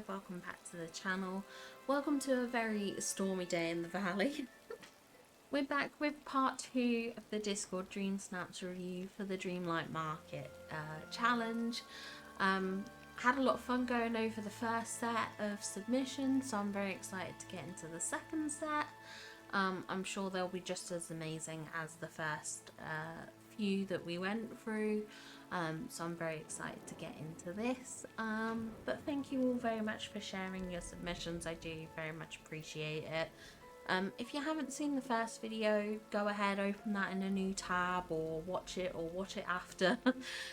welcome back to the channel. Welcome to a very stormy day in the valley. We're back with part 2 of the Discord Dreamsnaps review for the Dreamlight Market challenge. Had a lot of fun going over the first set of submissions, so I'm very excited to get into the second set. I'm sure they'll be just as amazing as the first few that we went through. So I'm very excited to get into this. But thank you all very much for sharing your submissions. I do very much appreciate it. If you haven't seen the first video, go ahead, open that in a new tab, or watch it after.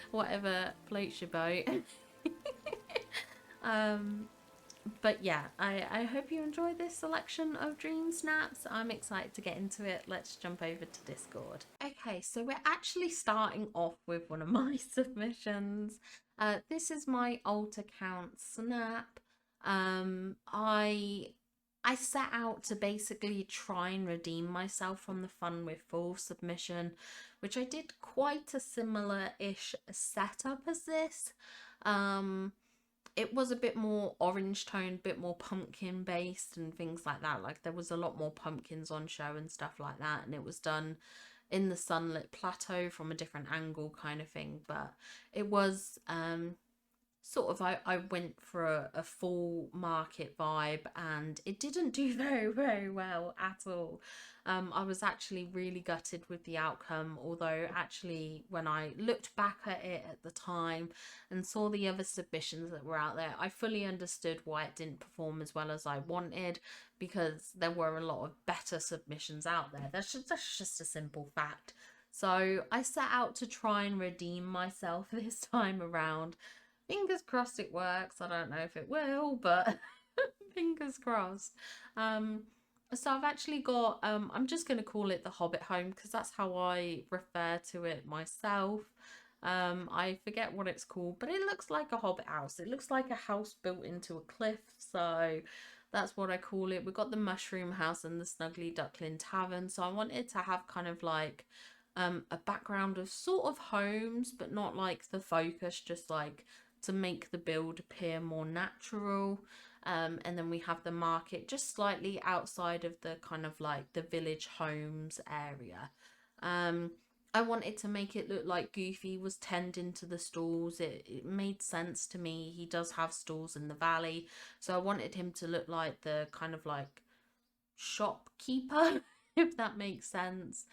Whatever floats your boat. But yeah, I hope you enjoyed this selection of Dreamsnaps. I'm excited to get into it. Let's jump over to Discord. Okay, so we're actually starting off with one of my submissions. This is my alt account Snap. I set out to basically try and redeem myself from the Fun with Full submission, which I did quite a similar-ish setup as this. It was a bit more orange toned, bit more pumpkin based and things like that. Like there was a lot more pumpkins on show and stuff like that, and it was done in the sunlit plateau from a different angle kind of thing. But it was sort of, I went for a full market vibe, and it didn't do very well at all. I was actually really gutted with the outcome, although actually when I looked back at it at the time and saw the other submissions that were out there, I fully understood why it didn't perform as well as I wanted, because there were a lot of better submissions out there. That's just a simple fact. So I set out to try and redeem myself this time around. Fingers crossed it works. I don't know if it will, but fingers crossed. So I've actually got, I'm just going to call it the Hobbit home because that's how I refer to it myself. I forget what it's called, but it looks like a Hobbit house. It looks like a house built into a cliff, so that's what I call it. We've got the Mushroom House and the Snuggly Duckling Tavern, so I wanted to have kind of like a background of sort of homes, but not like the focus, just like to make the build appear more natural. And then we have the market just slightly outside of the kind of like the village homes area. I wanted to make it look like Goofy was tending to the stalls. It made sense to me. He does have stalls in the valley, so I wanted him to look like the kind of like shopkeeper, if that makes sense.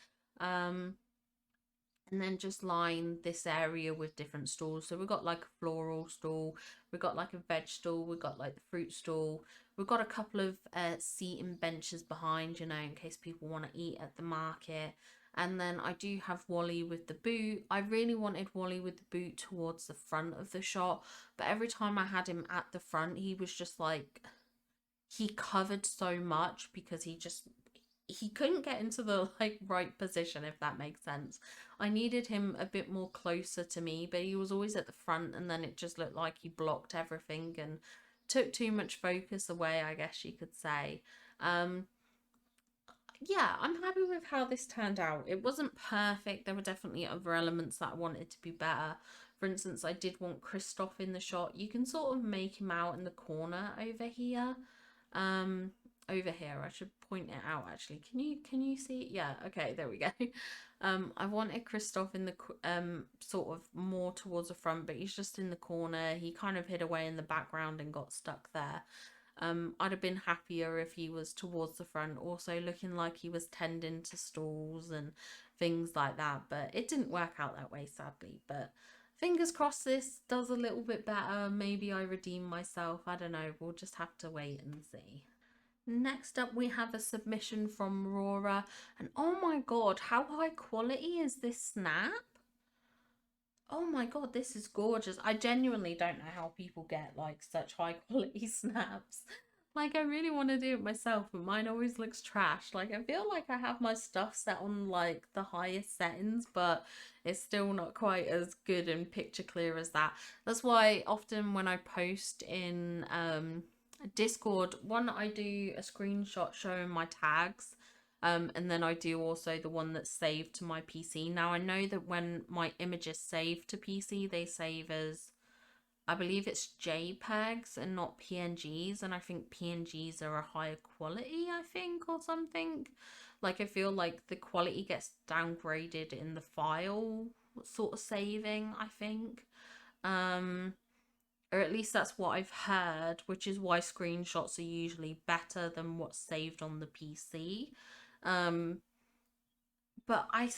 And then just line this area with different stalls. So we've got like a floral stall, we've got like a veg stall, we've got like the fruit stall, we've got a couple of seating benches behind, you know, in case people want to eat at the market. And then I do have Wally with the boot. I really wanted Wally with the boot towards the front of the shot, but every time I had him at the front, he was just like, he covered so much because he couldn't get into the like right position, if that makes sense. I needed him a bit more closer to me, but he was always at the front, and then it just looked like he blocked everything and took too much focus away, I guess you could say. Yeah, I'm happy with how this turned out. It wasn't perfect. There were definitely other elements that I wanted to be better. For instance, I did want Kristoff in the shot. You can sort of make him out in the corner over here. Over here, I should point it out actually. Can you see? Yeah, okay, there we go. I wanted Kristoff in the sort of more towards the front, but he's just in the corner. He kind of hid away in the background and got stuck there. I'd have been happier if he was towards the front, also looking like he was tending to stalls and things like that, but it didn't work out that way, sadly. But fingers crossed this does a little bit better. Maybe I redeem myself. I don't know. We'll just have to wait and see. Next up, we have a submission from Rora, and oh my god, how high quality is this snap? Oh my god, this is gorgeous. I genuinely don't know how people get like such high quality snaps. Like, I really want to do it myself, but mine always looks trash. Like, I feel like I have my stuff set on like the highest settings, but it's still not quite as good and picture clear as that. That's why often when I post in Discord, one, I do a screenshot showing my tags, and then I do also the one that's saved to my PC. Now I know that when my image is saved to PC, they save as I believe it's JPEGs and not PNGs, and I think PNGs are a higher quality, I think, or something. Like, I feel like the quality gets downgraded in the file sort of saving, I think. Um, or at least that's what I've heard, which is why screenshots are usually better than what's saved on the PC. Um, but I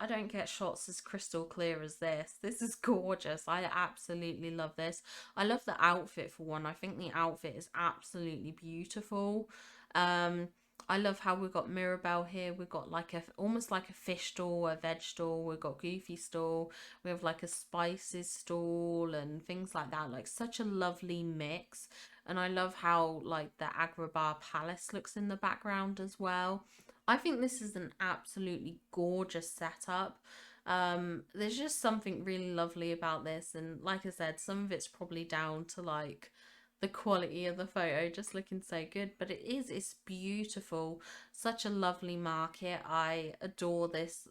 don't get shots as crystal clear as this. This is gorgeous. I absolutely love this. I love the outfit for one. I think the outfit is absolutely beautiful. Um, I love how we've got Mirabelle here. We've got like a almost like a fish stall, a veg stall. We've got Goofy stall. We have like a spices stall and things like that. Like such a lovely mix. And I love how like the Agrabah Palace looks in the background as well. I think this is an absolutely gorgeous setup. There's just something really lovely about this, and like I said, some of it's probably down to like the quality of the photo just looking so good, but it's beautiful. Such a lovely market. I adore this.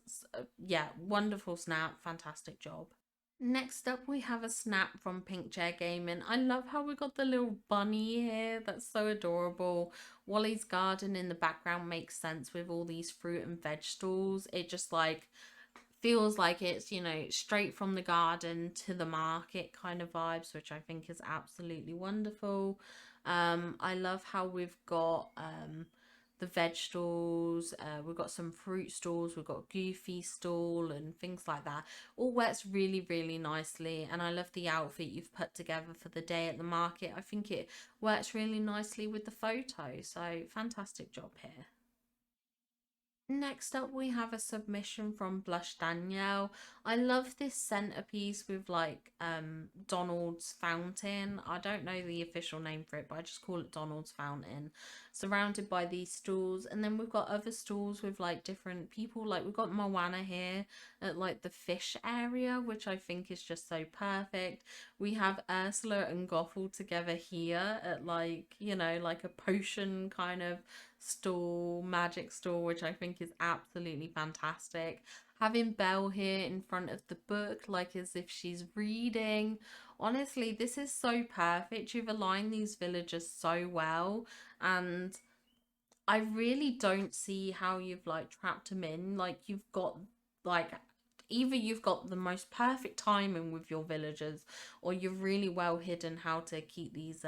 Yeah, wonderful snap, fantastic job. Next up, we have a snap from Pink Chair Gaming. I love how we got the little bunny here. That's so adorable. Wally's garden in the background makes sense with all these fruit and veg stalls. It just like feels like it's, you know, straight from the garden to the market kind of vibes, which I think is absolutely wonderful. I love how we've got the vegetables, we've got some fruit stalls, we've got Goofy stall and things like that. All works really, really nicely, and I love the outfit you've put together for the day at the market. I think it works really nicely with the photo, so fantastic job here. Next up, we have a submission from Blush Danielle. I love this centerpiece with like Donald's fountain. I don't know the official name for it, but I just call it Donald's fountain. Surrounded by these stools, and then we've got other stools with like different people. Like we've got Moana here at like the fish area, which I think is just so perfect. We have Ursula and Gothel together here at like, you know, like a potion kind of stall, magic stall, which I think is absolutely fantastic. Having Belle here in front of the book, like as if she's reading. Honestly, this is so perfect. You've aligned these villagers so well, and I really don't see how you've like trapped them in. Like you've got like either you've got the most perfect timing with your villagers, or you're really well hidden how to keep these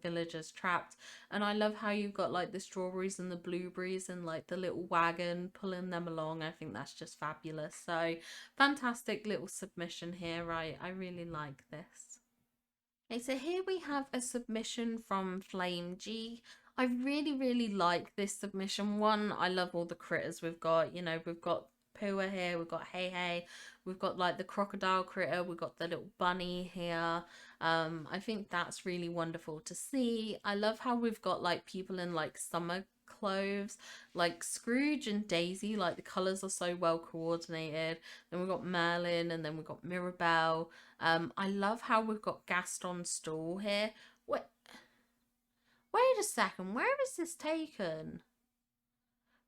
villagers trapped. And I love how you've got like the strawberries and the blueberries and like the little wagon pulling them along. I think that's just fabulous. So fantastic little submission here. I really like this. Okay, so here we have a submission from Flame G. I really, really like this submission. One, I love all the critters we've got. You know, we've got Pua here, we've got Hey Hey, we've got like the crocodile critter, we've got the little bunny here. I think that's really wonderful to see. I love how we've got like people in like summer clothes, like Scrooge and Daisy, like the colours are so well coordinated. Then we've got Merlin, and then we've got Mirabelle. I love how we've got Gaston Stall here. Wait, wait a second, where is this taken?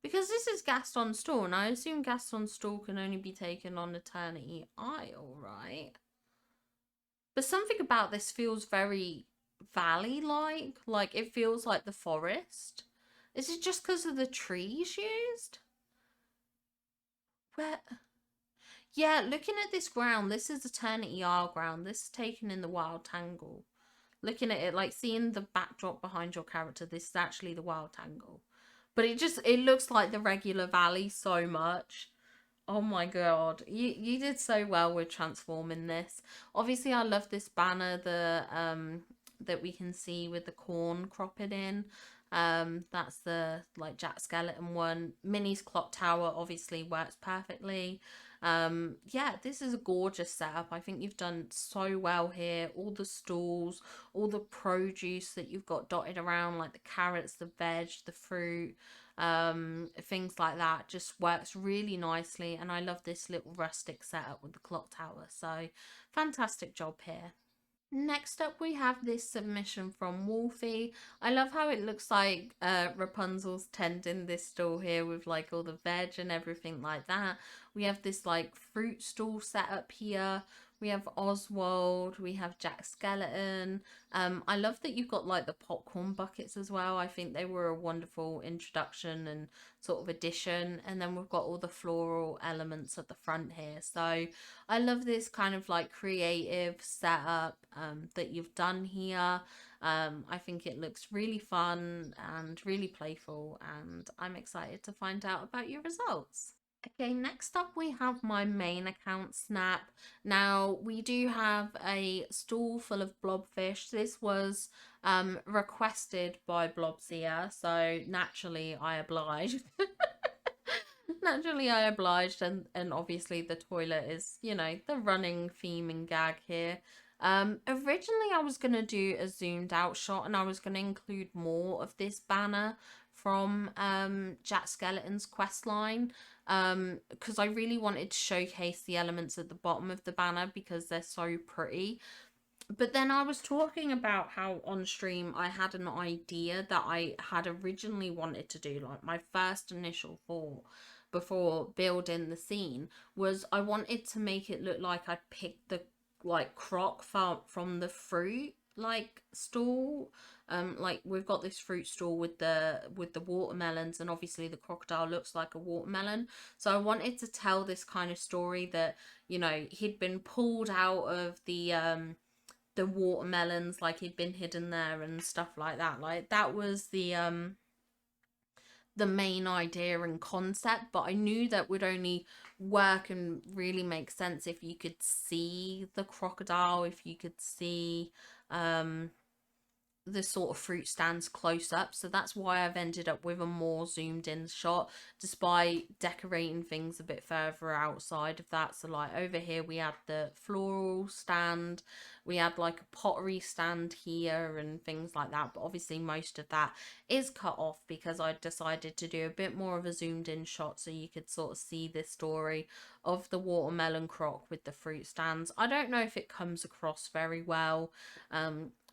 Because this is Gaston Stall, and I assume Gaston Stall can only be taken on Eternity Isle, right? But something about this feels very valley-like. Like, it feels like the forest. Is it just because of the trees used? Where... Yeah, looking at this ground, this is Eternity Isle ground. This is taken in the Wild Tangle. Looking at it, like seeing the backdrop behind your character, this is actually the Wild Tangle. But it looks like the regular valley so much. Oh my god, you did so well with transforming this. Obviously, I love this banner that we can see with the corn cropping in. That's the like Jack Skeleton one. Minnie's clock tower obviously works perfectly. Yeah, this is a gorgeous setup. I think you've done so well here. All the stalls, all the produce that you've got dotted around, like the carrots, the veg, the fruit, things like that, just works really nicely. And I love this little rustic setup with the clock tower. So fantastic job here. Next up, we have this submission from Wolfie. I love how it looks like Rapunzel's tending this stall here with like all the veg and everything like that. We have this like fruit stall set up here. we have Oswald, we have Jack Skeleton. I love that you've got like the popcorn buckets as well. I think they were a wonderful introduction and sort of addition. And then we've got all the floral elements at the front here. So I love this kind of like creative setup that you've done here. I think it looks really fun and really playful, and I'm excited to find out about your results. Okay, next up we have my main account, Snap. Now, we do have a stall full of blobfish. This was requested by Blobsia, so naturally I obliged. Naturally I obliged, and obviously the toilet is, you know, the running theme and gag here. Originally I was gonna do a zoomed out shot, and I was gonna include more of this banner from Jack Skeleton's quest line, because I really wanted to showcase the elements at the bottom of the banner because they're so pretty. But then I was talking about how on stream I had an idea that I had originally wanted to do, like my first initial thought before building the scene was I wanted to make it look like I picked the like croc from the fruit like stall. Like we've got this fruit stall with the watermelons, and obviously the crocodile looks like a watermelon. So I wanted to tell this kind of story that, you know, he'd been pulled out of the watermelons, like he'd been hidden there and stuff like that. Like that was the main idea and concept, but I knew that would only work and really make sense if you could see the crocodile, if you could see the sort of fruit stands close up. So that's why I've ended up with a more zoomed in shot, despite decorating things a bit further outside of that. So like over here we had the floral stand, we had like a pottery stand here and things like that, but obviously most of that is cut off because I decided to do a bit more of a zoomed in shot so you could sort of see this story of the watermelon croc with the fruit stands. I don't know if it comes across very well.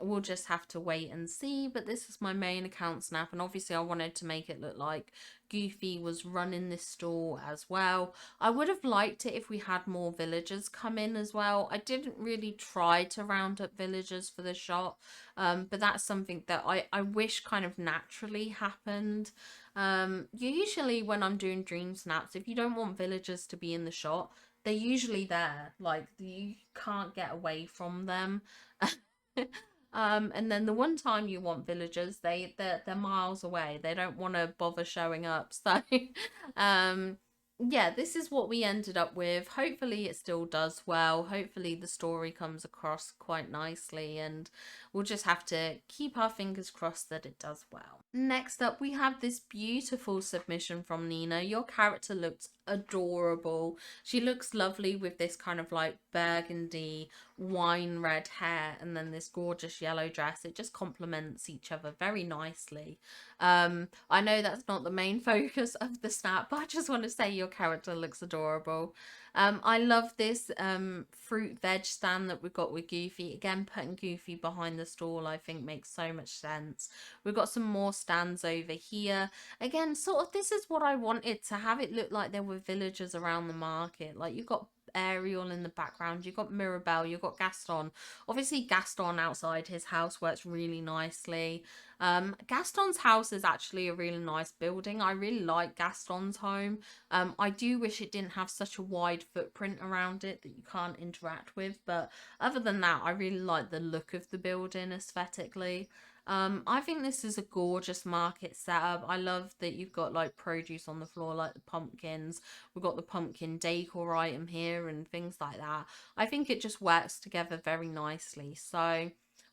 We'll just have to wait and see, but this is my main account, Snap, and obviously I wanted to make it look like Goofy was running this store as well. I would have liked it if we had more villagers come in as well. I didn't really try to round up villagers for the shot, but that's something that I wish kind of naturally happened. Usually when I'm doing dream snaps, if you don't want villagers to be in the shot, they're usually there. Like, you can't get away from them. And then the one time you want villagers, they're miles away. They don't want to bother showing up. So, um, yeah, this is what we ended up with. Hopefully it still does well. Hopefully the story comes across quite nicely, and we'll just have to keep our fingers crossed that it does well. Next up, we have this beautiful submission from Nina. Your character looks adorable. She looks lovely with this kind of like burgundy wine red hair and then this gorgeous yellow dress. It just complements each other very nicely. I know that's not the main focus of the snap, but I just want to say your character looks adorable. I love this fruit veg stand that we've got with Goofy. Again, putting Goofy behind the stall I think makes so much sense. We've got some more stands over here. Again, sort of this is what I wanted, to have it look like there were villagers around the market. Like you've got Ariel in the background, you've got Mirabelle, you've got Gaston. Obviously Gaston outside his house works really nicely. Gaston's house is actually a really nice building. I really like Gaston's home. I do wish it didn't have such a wide footprint around it that you can't interact with, but other than that I really like the look of the building aesthetically. I think this is a gorgeous market setup. I love that you've got like produce on the floor, like the pumpkins. We've got the pumpkin decor item here and things like that. I think it just works together very nicely. So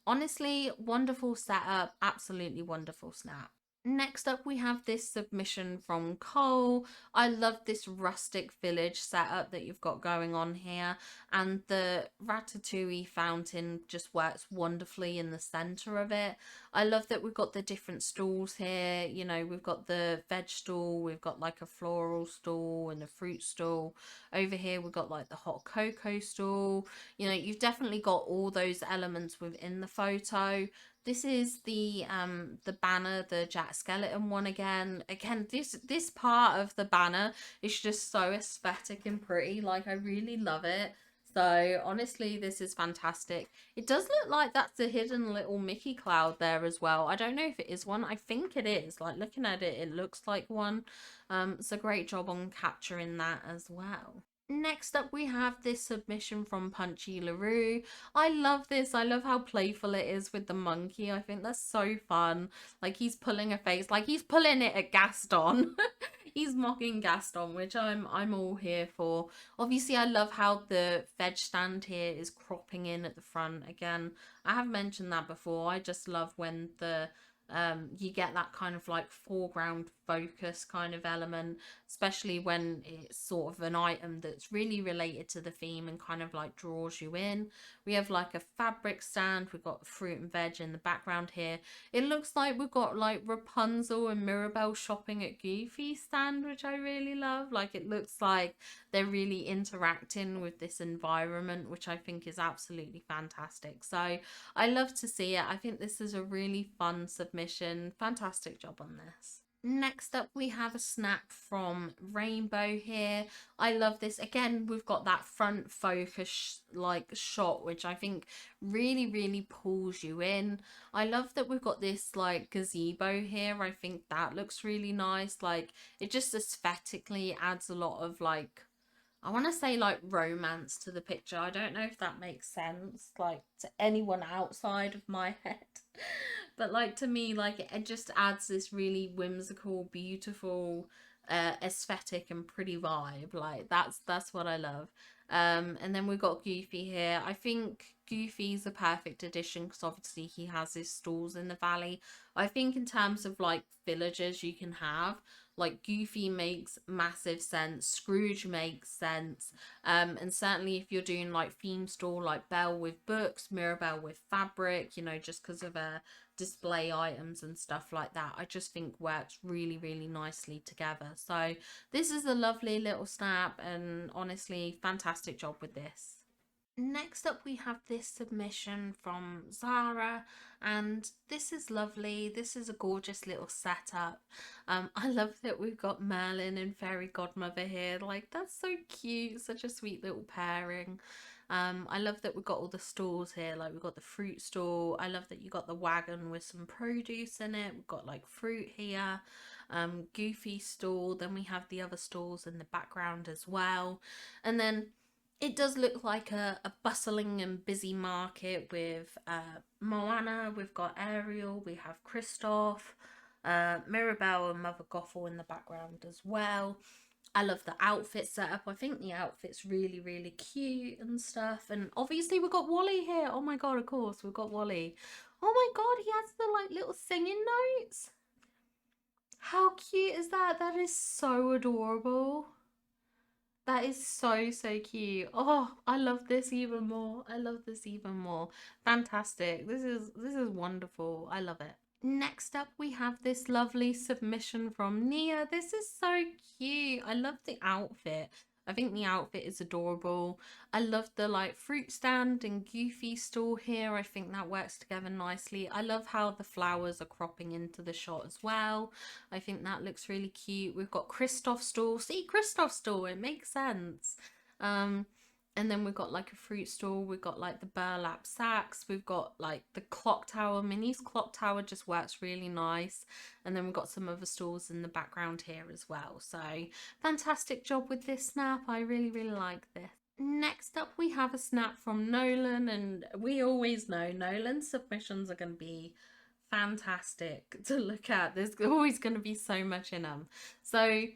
honestly, wonderful setup, absolutely wonderful snap. Next up, we have this submission from Cole. I love this rustic village setup that you've got going on here, and the ratatouille fountain just works wonderfully in the center of it. I love that we've got the different stalls here. You know, we've got the veg stall, we've got like a floral stall and a fruit stall. Over here, we've got like the hot cocoa stall. You know, you've definitely got all those elements within the photo. This is the banner, the Jack Skeleton one again. Again, this part of the banner is just so aesthetic and pretty. Like, I really love it. So honestly, this is fantastic. It does look like that's a hidden little Mickey cloud there as well. I don't know if it is one. I think it is. Like looking at it, it looks like one. It's a great job on capturing that as well. Next up, we have this submission from PunchieLaRue. I love this. I love how playful it is with the monkey. I think that's so fun. Like he's pulling a face, like he's pulling it at Gaston. He's mocking Gaston, which I'm all here for. Obviously, I love how the veg stand here is cropping in at the front. Again, I have mentioned that before. I just love when the you get that kind of like foreground focus kind of element, especially when it's sort of an item that's really related to the theme and kind of like draws you in. We have like a fabric stand, we've got fruit and veg in the background here. It looks like we've got like Rapunzel and Mirabelle shopping at Goofy stand, which I really love. Like it looks like they're really interacting with this environment, which I think is absolutely fantastic. So I love to see it. I think this is a really fun submission. Fantastic job on this. Next up, we have a snap from Rainbow here. I love this. Again, we've got that front focus like shot, which I think really pulls you in. I love that we've got this like gazebo here. I think that looks really nice. Like it just aesthetically adds a lot of like, I want to say like romance to the picture. I don't know if that makes sense, like to anyone outside of my head. But like to me, like it just adds this really whimsical, beautiful, aesthetic and pretty vibe. Like that's what I love. And then we've got Goofy here. I think Goofy's a perfect addition because obviously he has his stalls in the valley. I think in terms of like villagers you can have, like Goofy makes massive sense, Scrooge makes sense, and certainly if you're doing like theme store like Belle with books, Mirabelle with fabric, you know, just because of display items and stuff like that, I just think works really nicely together. So this is a lovely little snap and honestly fantastic job with this. Next up, we have this submission from Zara, and this is lovely. This is a gorgeous little setup. I love that we've got Merlin and Fairy Godmother here. Like, that's so cute. Such a sweet little pairing. I love that we've got all the stalls here. Like, we've got the fruit stall. I love that you got the wagon with some produce in it. We've got like fruit here. Goofy stall. Then we have the other stalls in the background as well. And then it does look like a bustling and busy market with Moana, we've got Ariel, we have Kristoff, Mirabelle and Mother Gothel in the background as well. I love the outfit setup. I think the outfit's really cute and stuff. And obviously we've got Wally here. Oh my god, of course, we've got Wally. Oh my god, he has the like little singing notes. How cute is that? That is so adorable. That is so cute. Oh, I love this even more. I love this even more. Fantastic. This is wonderful. I love it. Next up, we have this lovely submission from Nia. This is so cute. I love the outfit. I think the outfit is adorable. I love the like fruit stand and Goofy stall here. I think that works together nicely. I love how the flowers are cropping into the shot as well. I think that looks really cute. We've got Kristoff's stall. See, Kristoff's stall. It makes sense. And then we've got like a fruit stall, we've got like the burlap sacks, we've got like the clock tower. Minnie's clock tower just works really nice. And then we've got some other stalls in the background here as well. So fantastic job with this snap. I really like this. Next up, we have a snap from Nolan, and we always know Nolan's submissions are going to be fantastic to look at. There's always going to be so much in them. So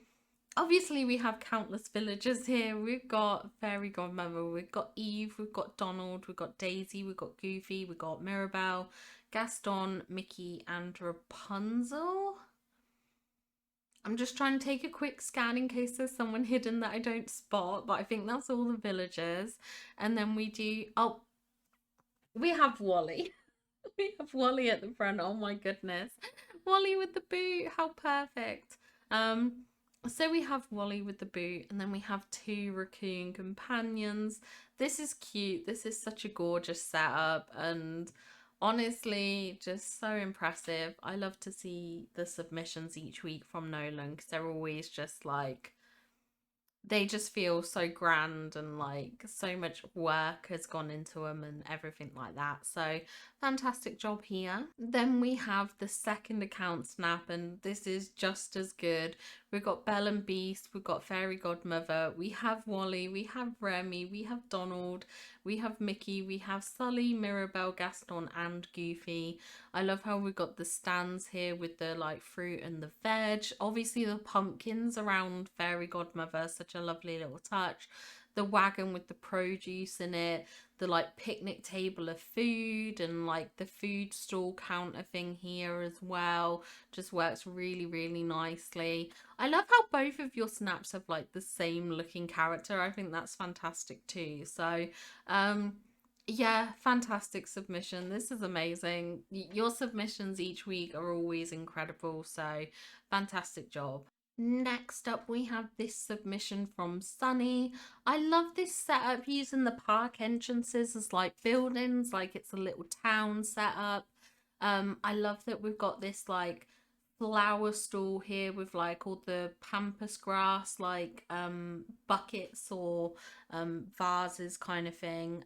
obviously we have countless villagers here. We've got Fairy Godmother, we've got Eve, we've got Donald, we've got Daisy, we've got Goofy, we've got Mirabelle, Gaston, Mickey and Rapunzel. I'm just trying to take a quick scan in case there's someone hidden that I don't spot, but I think that's all the villagers. And then we do, oh, we have Wally. We have Wally at the front. Oh my goodness. Wally with the boot. How perfect. So we have Wally with the boot, and then we have two raccoon companions. This is cute. This is such a gorgeous setup, and honestly, just so impressive. I love to see the submissions each week from Nolan because they're always just like they just feel so grand, and like so much work has gone into them and everything like that. So fantastic job here. Then we have the second account snap, and this is just as good. We've got Belle and Beast, we've got Fairy Godmother, we have Wally, we have Remy, we have Donald, we have Mickey, we have Sully, Mirabelle, Gaston, and Goofy. I love how we've got the stands here with the like fruit and the veg. Obviously the pumpkins around Fairy Godmother, such a lovely little touch. The wagon with the produce in it, the like picnic table of food, and like the food stall counter thing here as well. Just works really, really nicely. I love how both of your snaps have like the same looking character. I think that's fantastic too. So, yeah, fantastic submission. This is amazing. Your submissions each week are always incredible. So, fantastic job. Next up, we have this submission from Sunny. I love this setup using the park entrances as like buildings, like it's a little town setup. I love that we've got this like flower stall here with like all the pampas grass, like buckets or vases kind of thing.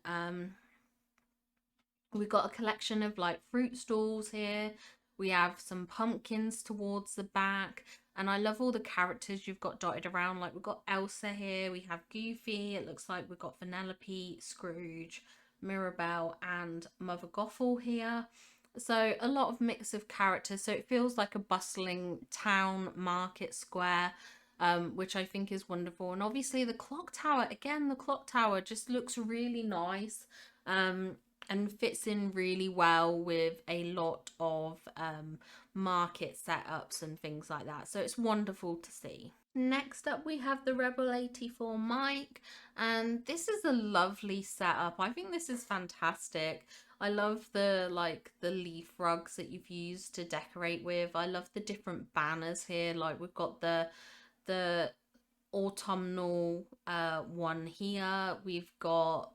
We've got a collection of like fruit stalls here. We have some pumpkins towards the back. And I love all the characters you've got dotted around. Like we've got Elsa here. We have Goofy. It looks like we've got Vanellope, Scrooge, Mirabelle, and Mother Gothel here. So a lot of mix of characters. So it feels like a bustling town market square. Which I think is wonderful. And obviously the clock tower, again, the clock tower just looks really nice. And fits in really well with a lot of market setups and things like that. So it's wonderful to see. Next up, we have the Rebel 84 mic, and this is a lovely setup. I think this is fantastic. I love the like the leaf rugs that you've used to decorate with. I love the different banners here. Like we've got the autumnal one here. We've got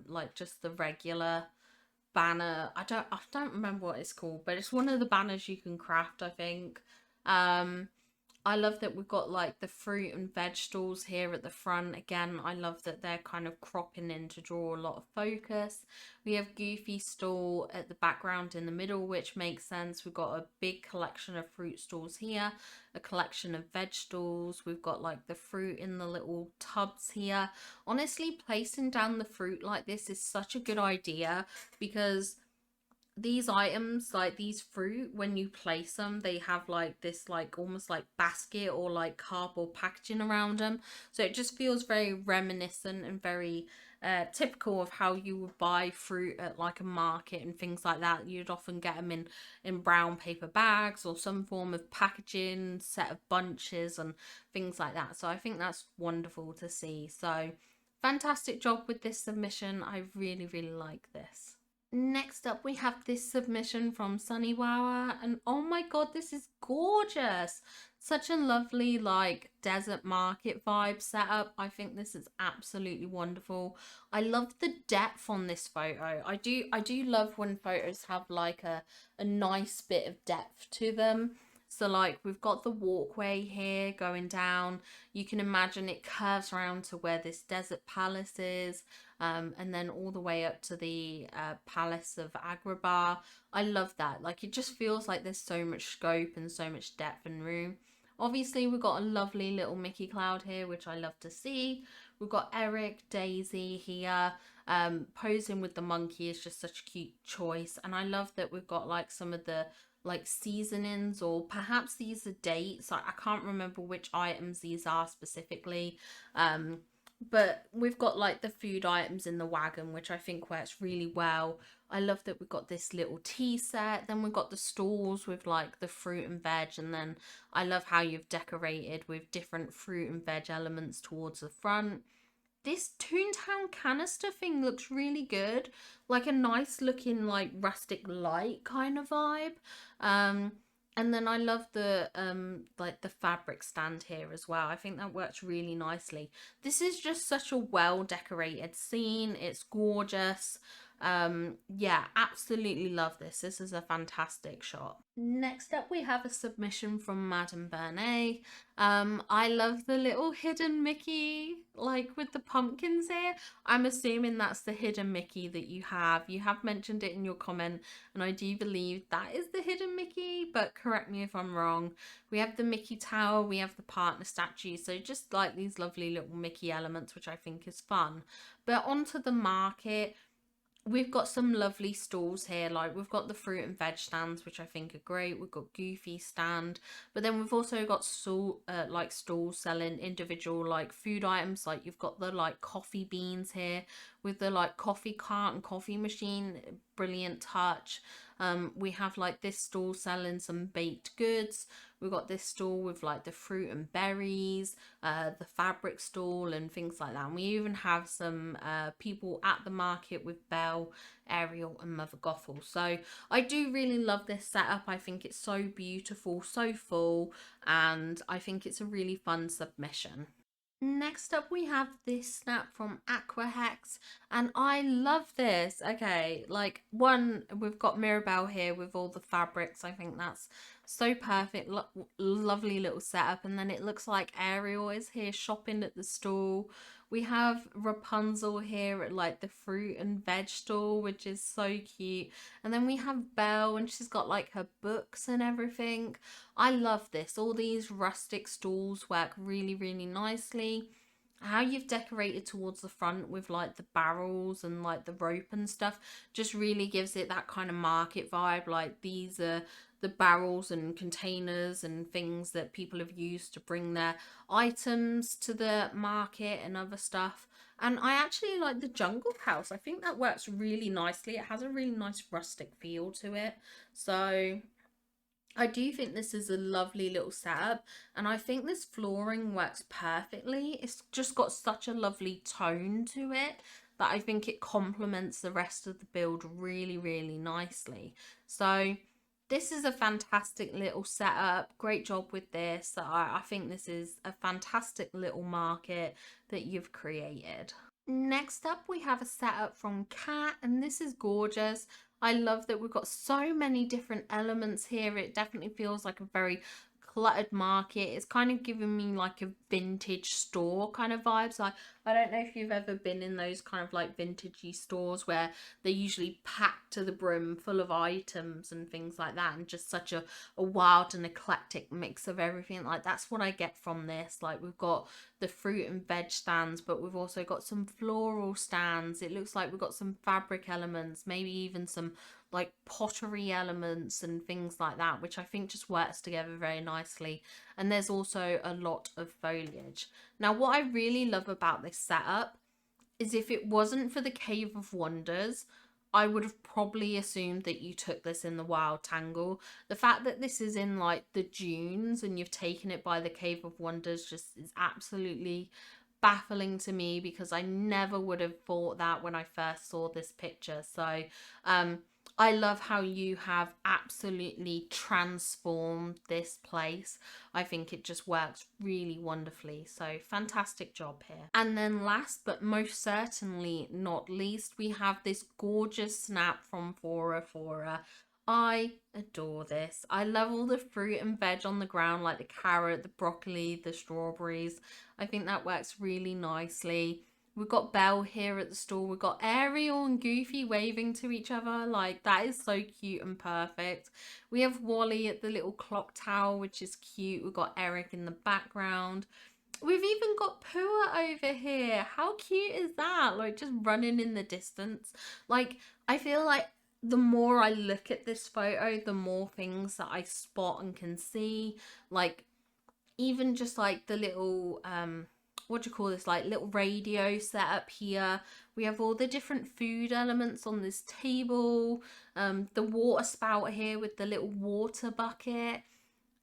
like just the regular banner. I don't remember what it's called, but it's one of the banners you can craft, I think. I love that we've got like the fruit and veg stalls here at the front. Again, I love that they're kind of cropping in to draw a lot of focus. We have Goofy stall at the background in the middle, which makes sense. We've got a big collection of fruit stalls here, a collection of veg stalls. We've got like the fruit in the little tubs here. Honestly, placing down the fruit like this is such a good idea, because these items, like these fruit, when you place them, they have like this like almost like basket or like cardboard packaging around them, so it just feels very reminiscent and very typical of how you would buy fruit at like a market and things like that. You'd often get them in brown paper bags or some form of packaging set of bunches and things like that. So I think that's wonderful to see. So fantastic job with this submission. I really, really like this. Next up, we have this submission from Sunny Wawa, and oh my god, this is gorgeous! Such a lovely, like, desert market vibe setup. I think this is absolutely wonderful. I love the depth on this photo. I do love when photos have like a nice bit of depth to them. So like we've got the walkway here going down. You can imagine it curves around to where this desert palace is, and then all the way up to the Palace of Agrabah. I love that. Like it just feels like there's so much scope and so much depth and room. Obviously, we've got a lovely little Mickey Cloud here, which I love to see. We've got Eric, Daisy here. Posing with the monkey is just such a cute choice. And I love that we've got like some of the like seasonings, or perhaps these are dates. I can't remember which items these are specifically. But we've got like the food items in the wagon, which I think works really well. I love that we've got this little tea set. Then we've got the stalls with like the fruit and veg. And then I love how you've decorated with different fruit and veg elements towards the front. This Toontown canister thing looks really good. Like a nice looking like rustic light kind of vibe. And then I love the like the fabric stand here as well. I think that works really nicely. This is just such a well decorated scene. It's gorgeous. Yeah, absolutely love this. This is a fantastic shot. Next up, we have a submission from Madame Bernay. I love the little hidden Mickey, like with the pumpkins here. I'm assuming that's the hidden Mickey that you have. You have mentioned it in your comment, and I do believe that is the hidden Mickey, but correct me if I'm wrong. We have the Mickey Tower, we have the partner statue, so just like these lovely little Mickey elements, which I think is fun. But onto the market, we've got some lovely stalls here, like we've got the fruit and veg stands, which I think are great. We've got Goofy stand, but then we've also got like stalls selling individual like food items. Like you've got the like coffee beans here with the like coffee cart and coffee machine, brilliant touch. We have like this stall selling some baked goods. We've got this stall with like the fruit and berries, the fabric stall and things like that. And we even have some people at the market with Belle, Ariel and Mother Gothel. So I do really love this setup. I think it's so beautiful, so full, and I think it's a really fun submission. Next up, we have this snap from Aquahex, and I love this. Okay, like one, we've got Mirabelle here with all the fabrics. I think that's so perfect. Lovely little setup. And then it looks like Ariel is here shopping at the stall. We have Rapunzel here at like the fruit and veg stall, which is so cute. And then we have Belle, and she's got like her books and everything. I love this. All these rustic stalls work really, really nicely. How you've decorated towards the front with like the barrels and like the rope and stuff just really gives it that kind of market vibe. Like these are the barrels and containers and things that people have used to bring their items to the market and other stuff. And I actually like the jungle house. I think that works really nicely. It has a really nice rustic feel to it. So I do think this is a lovely little setup, and I think this flooring works perfectly. It's just got such a lovely tone to it that I think it complements the rest of the build really, really nicely. So this is a fantastic little setup. Great job with this. I think this is a fantastic little market that you've created. Next up, we have a setup from Kat, and this is gorgeous. I love that we've got so many different elements here. It definitely feels like a very cluttered market. It's kind of giving me like a vintage store kind of vibes. I don't know if you've ever been in those kind of like vintagey stores where they're usually packed to the brim full of items and things like that, and just such a wild and eclectic mix of everything. Like that's what I get from this. Like we've got the fruit and veg stands, but we've also got some floral stands. It looks like we've got some fabric elements, maybe even some like pottery elements and things like that, which I think just works together very nicely. And there's also a lot of foliage. Now, what I really love about this setup is if it wasn't for the Cave of Wonders, I would have probably assumed that you took this in the Wild Tangle. The fact that this is in like the dunes and you've taken it by the Cave of Wonders just is absolutely baffling to me, because I never would have thought that when I first saw this picture. So I love how you have absolutely transformed this place. I think it just works really wonderfully. So fantastic job here. And then last but most certainly not least, we have this gorgeous snap from Fora Fora. I adore this. I love all the fruit and veg on the ground, like the carrot, the broccoli, the strawberries. I think that works really nicely. We've got Belle here at the store. We've got Ariel and Goofy waving to each other. Like, that is so cute and perfect. We have Wally at the little clock tower, which is cute. We've got Eric in the background. We've even got Pua over here. How cute is that? Like, just running in the distance. Like, I feel like the more I look at this photo, the more things that I spot and can see. Like, even just like the little what do you call this, like little radio set up here. We have all the different food elements on this table, the water spout here with the little water bucket.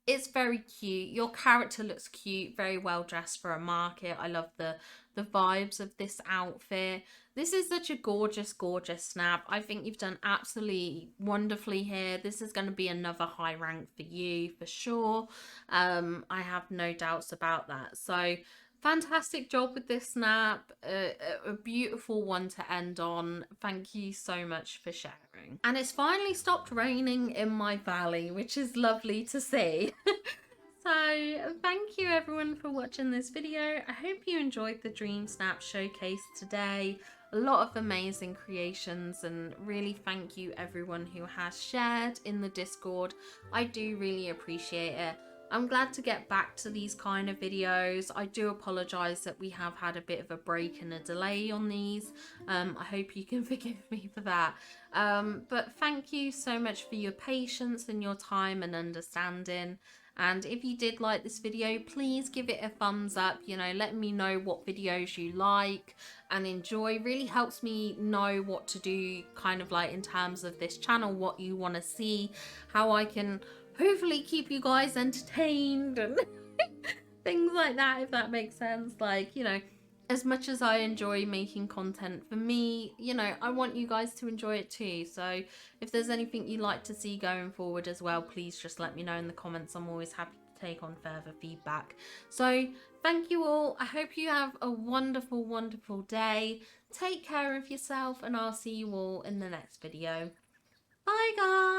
It's very cute. Your character looks cute, very well dressed for a market. I love the vibes of this outfit. This is such a gorgeous, gorgeous snap. I think you've done absolutely wonderfully here. This is going to be another high rank for you for sure. I have no doubts about that. So Fantastic job with this snap. A beautiful one to end on. Thank you so much for sharing. And it's finally stopped raining in my valley, which is lovely to see. So thank you everyone for watching this video. I hope you enjoyed the Dreamsnap showcase today. A lot of amazing creations, and really thank you everyone who has shared in the Discord. I do really appreciate it. I'm glad to get back to these kind of videos. I do apologise that we have had a bit of a break and a delay on these. I hope you can forgive me for that. But thank you so much for your patience and your time and understanding. And if you did like this video, please give it a thumbs up. You know, let me know what videos you like and enjoy. Really helps me know what to do, kind of like in terms of this channel, what you want to see, how I can hopefully keep you guys entertained and things like that, if that makes sense. Like, you know, as much as I enjoy making content for me, you know, I want you guys to enjoy it too. So if there's anything you'd like to see going forward as well, please just let me know in the comments. I'm always happy to take on further feedback. So thank you all. I hope you have a wonderful, wonderful day. Take care of yourself, and I'll see you all in the next video. Bye guys.